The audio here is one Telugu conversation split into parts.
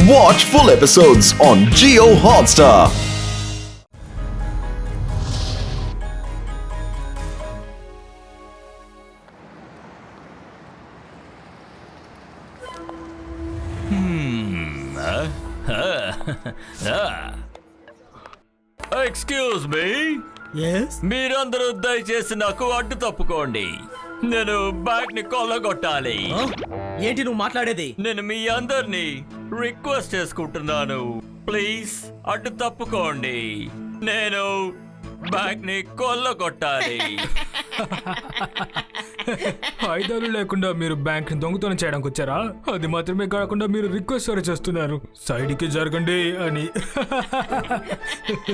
Watch full episodes on Jio Hotstar. Excuse me, మీరందరూ దయచేసి నాకు అడ్డు తప్పుకోండి. నేను బ్యాంక్ ని కొల్లగొట్టాలి. ఏంటి నువ్వు మాట్లాడేది? నేను మీ అందరినీ రిక్వెస్ట్ చేసుకుంటున్నాను, ప్లీజ్ అడ్డు తప్పుకోండి. నేను బ్యాంక్ ని కొల్లగొట్టాలి. ఆయుధాలు లేకుండా మీరు బ్యాంక్ ని దొంగతనం చేయడానికి వచ్చారా? అది మాత్రమే కాకుండా మీరు రిక్వెస్ట్ కూడా చేస్తున్నారు, సైడ్ కి జరగండి అని.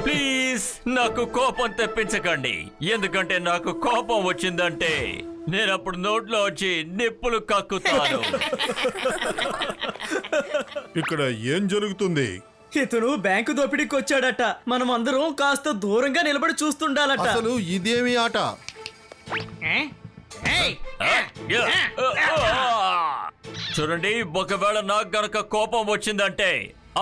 ప్లీజ్ నాకు కోపం తెప్పించకండి, ఎందుకంటే నాకు కోపం వచ్చిందంటే నేను అప్పుడు నోట్లో వచ్చి నిప్పులు కక్కుతాను. ఇక్కడ ఏం జరుగుతుంది? ఇతను బ్యాంకు దోపిడీకి వచ్చాడట. మనం అందరం కాస్త దూరంగా నిలబడి చూస్తుండాలట. అసలు ఇదేమి ఆట? చూడండి, ఒకవేళ నాకు గనక కోపం వచ్చిందంటే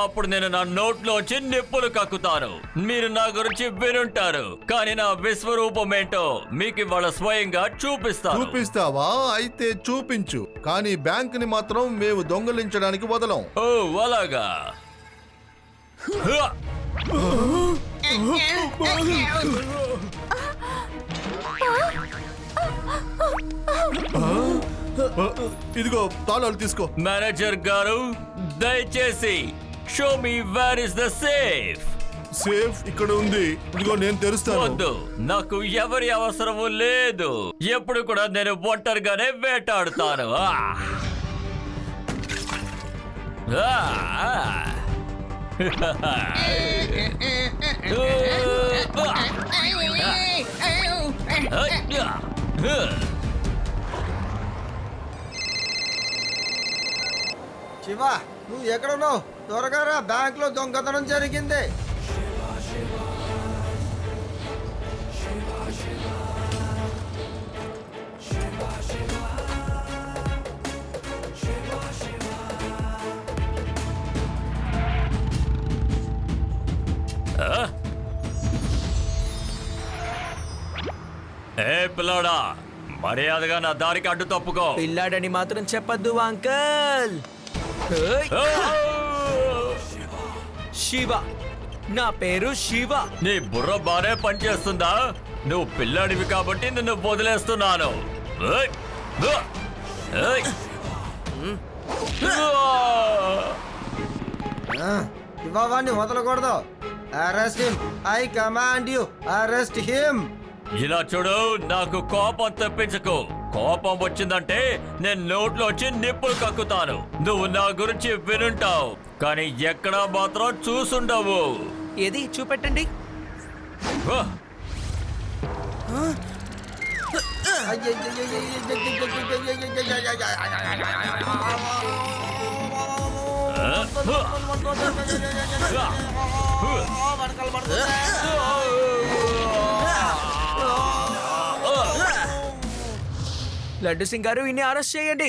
అప్పుడు నేను నా నోట్లో వచ్చి నిప్పులు కక్కుతాను. మీరు నా గురించి వినుంటారు, కానీ నా విశ్వరూపం ఏంటో మీకు ఇవాళ స్వయంగా చూపిస్తాను. చూపిస్తావా? అయితే చూపించు, కానీ బ్యాంక్ ని మాత్రం మేము దొంగలించడానికి వదలం. ఓ అలాగా. ఇదిగో తాళాలు తీసుకో. మేనేజర్ గారు, దయచేసి show me where is the safe. Safe ఇక్కడ ఉంది, ఇదిగో నేను తెరుస్తాను. వద్దు, నాకు ఎవరి అవసరము లేదు. ఎప్పుడు కూడా నేను ఒంటరిగానే వేటాడుతాను. శివ, నువ్వు ఎక్కడున్నావు? త్వరగా రా, బ్యాంక్ లో దొంగతనం జరిగింది. ఏ పిల్లాడా, మర్యాదగా నా దారికి అడ్డు తప్పుకో. పిల్లాడని మాత్రం చెప్పద్దు అంకల్. శివ, నా పేరు శివ. నీ బుర్ర బానే పనిచేస్తుందా? నువ్వు పిల్లాడివి కాబట్టి నిన్ను వదిలేస్తున్నాను. శివాన్ని వదలకూడదు. Arrest him. I command you arrest him. ఇలా చూడు, నాకు కోపం తెప్పించకు. కోపం వచ్చిందంటే నేను నోట్లో వచ్చి నిప్పులు కక్కుతాను. నువ్వు నా గురించి వినుంటావు, కానీ ఎక్కడా మాత్రం చూసుండవు. ఏది చూపెట్టండి. లడ్డు సింగ్ గారు, ఇన్ని అరెస్ట్ చేయండి.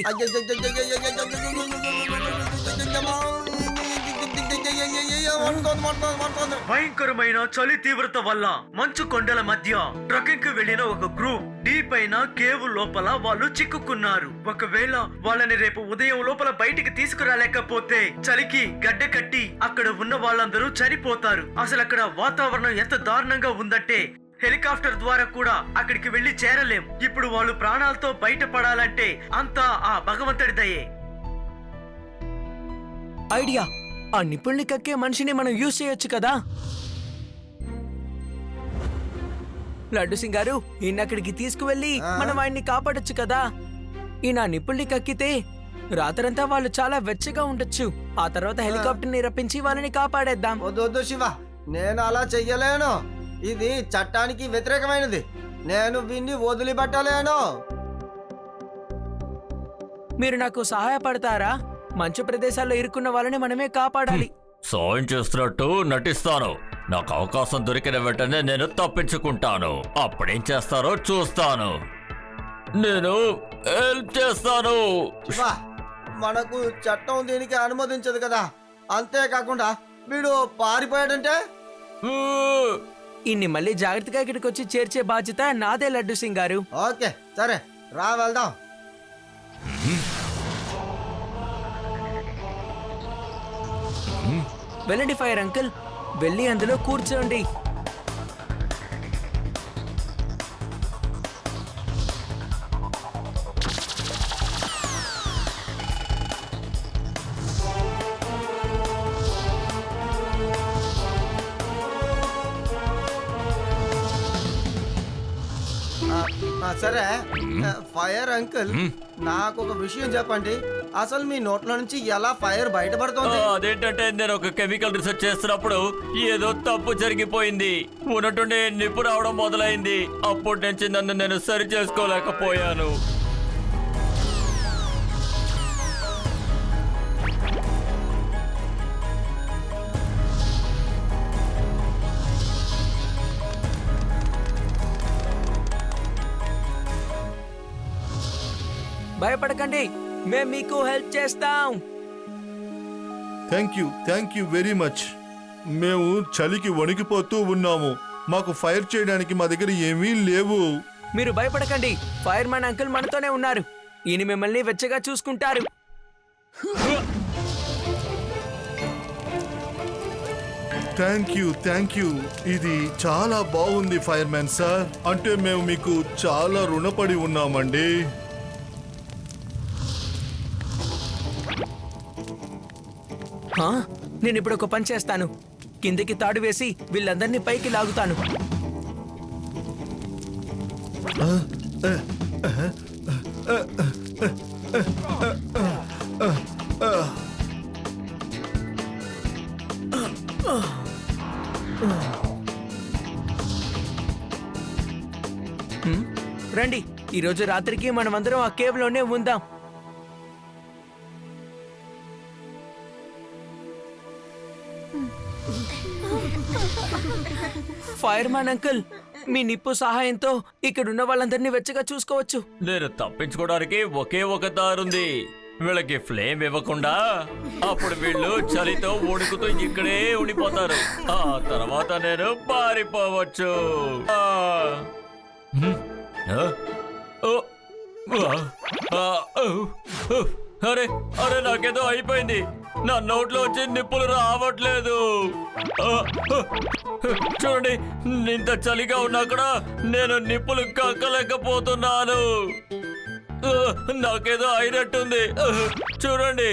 భయంకరమైన చలి తీవ్రత వల్ల మంచు కొండల మధ్య ట్రెక్కింగ్ కి వెళ్లిన ఒక గ్రూప్ డీ పైన కేవ్ లోపల వాళ్ళు చిక్కుకున్నారు. ఒకవేళ వాళ్ళని రేపు ఉదయం లోపల బయటికి తీసుకురాలేకపోతే చలికి గడ్డ కట్టి అక్కడ ఉన్న వాళ్ళందరూ చనిపోతారు. అసలు అక్కడ వాతావరణం ఎంత దారుణంగా ఉందంటే హెలికాప్టర్ ద్వారా కూడా అక్కడికి వెళ్లి చేరలేం. ఇప్పుడు వాళ్ళు ప్రాణాలతో బయటపడాలంటే అంతా ఆ భగవంతుడి దయే. ఐడియా, ఆ నిప్పుల్ని కక్కే మనిషిని మనం యూజ్ చేయొచ్చు కదా. లడ్డు సింగ్ గారు, ఈయన అక్కడికి తీసుకువెళ్ళి మనం ఆయన్ని కాపాడొచ్చు కదా. ఈయన నిప్పుల్ని కక్కితే రాత్రంతా వాళ్ళు చాలా వెచ్చగా ఉండొచ్చు. ఆ తర్వాత హెలికాప్టర్ ని రప్పించి వాళ్ళని కాపాడేద్దాం. వద్దు శివ, నేను అలా చెయ్యలేను. ఇది చట్టానికి వ్యతిరేకమైనది. నేను వీన్ని వదిలిపెట్టలేను. మీరు నాకు సహాయపడతారా? మంచు ప్రదేశాల్లో ఇరుక్కున్న వాళ్ళని మనమే కాపాడాలి. సాయం చేస్తున్నట్టు నటిస్తాను. నాకు అవకాశం దొరికిన వెంటనే నేను తప్పించుకుంటాను. అప్పుడేం చేస్తారో చూస్తాను. నేను హెల్ప్ చేస్తాను. శివ, మనకు చట్టం దీనికి అనుమతించదు కదా. అంతేకాకుండా వీడు పారిపోయాడంటే ఊ! ఇన్ని మళ్ళీ జాగ్రత్తగా ఇక్కడికి వచ్చి చేర్చే బాధ్యత నాదే లడ్డు సింగ్ గారు. ఓకే సరే రా వెళ్దాం. వెళ్ళండి ఫైర్ అంకుల్, వెళ్ళి అందులో కూర్చోండి. సరే ఫైర్ అంకుల్, నాకు ఒక విషయం చెప్పండి. అసలు మీ నోట్లో నుంచి ఎలా ఫైర్ బయటపడుతుంది? అదేంటంటే నేను ఒక కెమికల్ రీసెర్చ్ చేస్తున్నప్పుడు ఏదో తప్పు జరిగిపోయింది. ఉన్నట్టుండి నిప్పు రావడం మొదలైంది. అప్పటి నుంచి నన్ను నేను సరి చేసుకోలేకపోయాను. భయపడకండి, మేము మీకు హెల్ప్ చేస్తాం. Thank you very much. మేము చలికి వణికిపోతూ ఉన్నాము. మాకు ఫైర్ చేయడానికి మా దగ్గర ఏమీ లేవు. మీరు భయపడకండి, ఫైర్ మ్యాన్ అంకుల్ మనతోనే ఉన్నారు. ఈయన మిమ్మల్ని వెచ్చగా చూసుకుంటారు. Thank you. ఇది చాలా బాగుంది ఫైర్ మ్యాన్ సార్. అంటే మేము మీకు చాలా రుణపడి ఉన్నామండి. హా? నేను ఇప్పుడు ఒక పని చేస్తాను. కిందికి తాడు వేసి వీళ్ళందరినీ పైకి లాగుతాను. రండి, ఈరోజు రాత్రికి మనమందరం ఆ కేవ్లోనే ఉందాం. ఫైర్ మ్యాన్ అంకుల్, మీ నిప్పు సహాయంతో ఇక్కడున్న వాళ్ళందరినీ వెచ్చగా చూసుకోవచ్చు. నేను తప్పించుకోవడానికి ఒకే ఒక దారుంది. వీళ్ళకి ఫ్లేమ్ ఇవ్వకుండా అప్పుడు వీళ్ళు చలితో ఉడుకుతూ ఇక్కడే ఉండిపోతారు. ఆ తర్వాత నేను పారిపోవచ్చు. అరే అరే, నాకేదో అయిపోయింది. నా నోట్లో వచ్చి నిప్పులు రావట్లేదు. చూడండి, ఇంత చలిగా ఉన్నా కూడా నేను నిప్పులు కక్కలేకపోతున్నాను. నాకేదో అయినట్టుంది. చూడండి.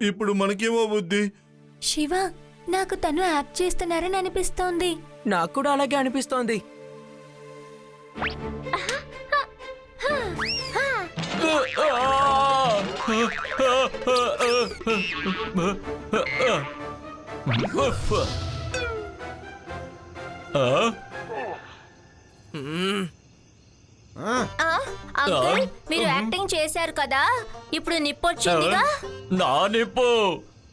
ఇప్పుడు మనకేమో బుద్ధి. శివ, నాకు తను యాక్ట్ చేస్తున్నారని అనిపిస్తోంది. నాకు కూడా అలాగే అనిపిస్తోంది. అంకుల్, మీరు యాక్టింగ్ చేశారు కదా, ఇప్పుడు నిప్పొచ్చిందిగా. నా నిప్పు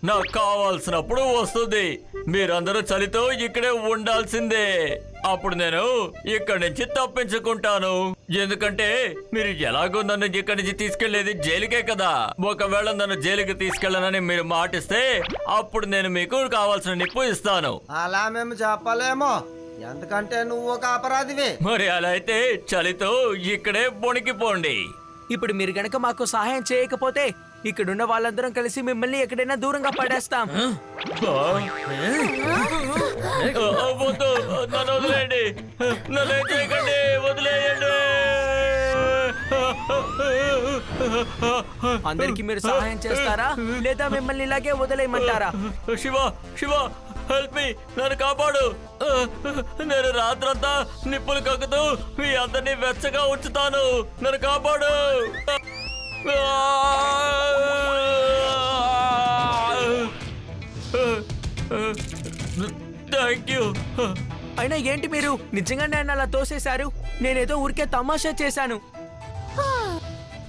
నాకు కావాల్సినప్పుడు వస్తుంది. మీరందరూ చలితో ఇక్కడే ఉండాల్సిందే. అప్పుడు నేను ఇక్కడి నుంచి తప్పించుకుంటాను. ఎందుకంటే మీరు ఎలాగో నన్ను ఇక్కడి నుంచి తీసుకెళ్లేది జైలుకే కదా. ఒకవేళ నన్ను జైలుకి తీసుకెళ్ళనని మీరు మాటిస్తే అప్పుడు నేను మీకు కావాల్సిన నిప్పు ఇస్తాను. అలా మేము చెప్పలేమో, ఎందుకంటే నువ్వు ఒక అపరాధివి. మరి అలా అయితే చలితో ఇక్కడే బొణికిపోండి. ఇప్పుడు మీరు గనక మాకు సహాయం చేయకపోతే ఇక్కడున్న వాళ్ళందరం కలిసి మిమ్మల్ని ఎక్కడైనా దూరంగా పడేస్తాం. వద్దు, నన్ను వదిలేయండి. నన్ను ఏం చేయకండి, వదిలేయండి. అందరికి మీరు సహాయం చేస్తారా లేదా మిమ్మల్ని ఇలాగే వదిలేయమంటారా? శివ, శివ, హెల్ప్ మీ, నన్ను కాపాడు. నేను రాత్రంతా నిప్పులు కక్కుతూ మీ అందరినీ వెచ్చగా ఉంచుతాను. నన్ను కాపాడు. Thank you. అయినా ఏంటి మీరు నిజంగా నన్ను అలా తోసేశారు? నేనేదో ఊరికే తమాషా చేశాను.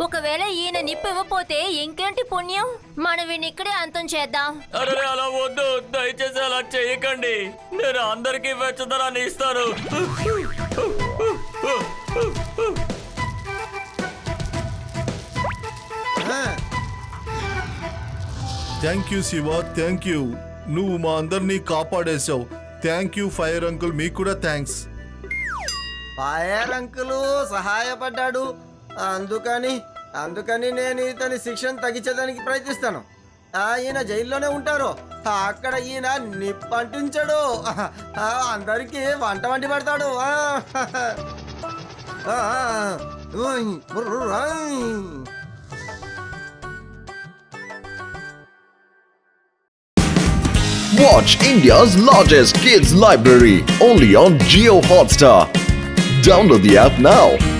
ఒకవేళ ఈయన నిప్పు ఇవ్వపోతే ఇంకేంటి పుణ్యం, మనం వీడిని ఇక్కడే అంతం చేద్దాం. అరే అలా వద్దు, దయచేసి అలా చేయకండి. నేను అందరికీ వెచ్చదనాన్ని ఇస్తాను. Thank you Shiva, thank you. నువ్వు మా అందరినీ కాపాడేశావు. థ్యాంక్ యూ ఫైర్ అంకుల్, మీకు కూడా థ్యాంక్స్. ఫైర్ అంకుల్ సహాయపడ్డాడు, అందుకని నేను ఇతని శిక్షను తగ్గించడానికి ప్రయత్నిస్తాను. ఈయన జైల్లోనే ఉంటారు, అక్కడ ఈయన నిప్పంటించడు, అందరికీ వంట వండి పెడతాడు. Watch India's largest kids library only on Jio Hotstar. Download the app now.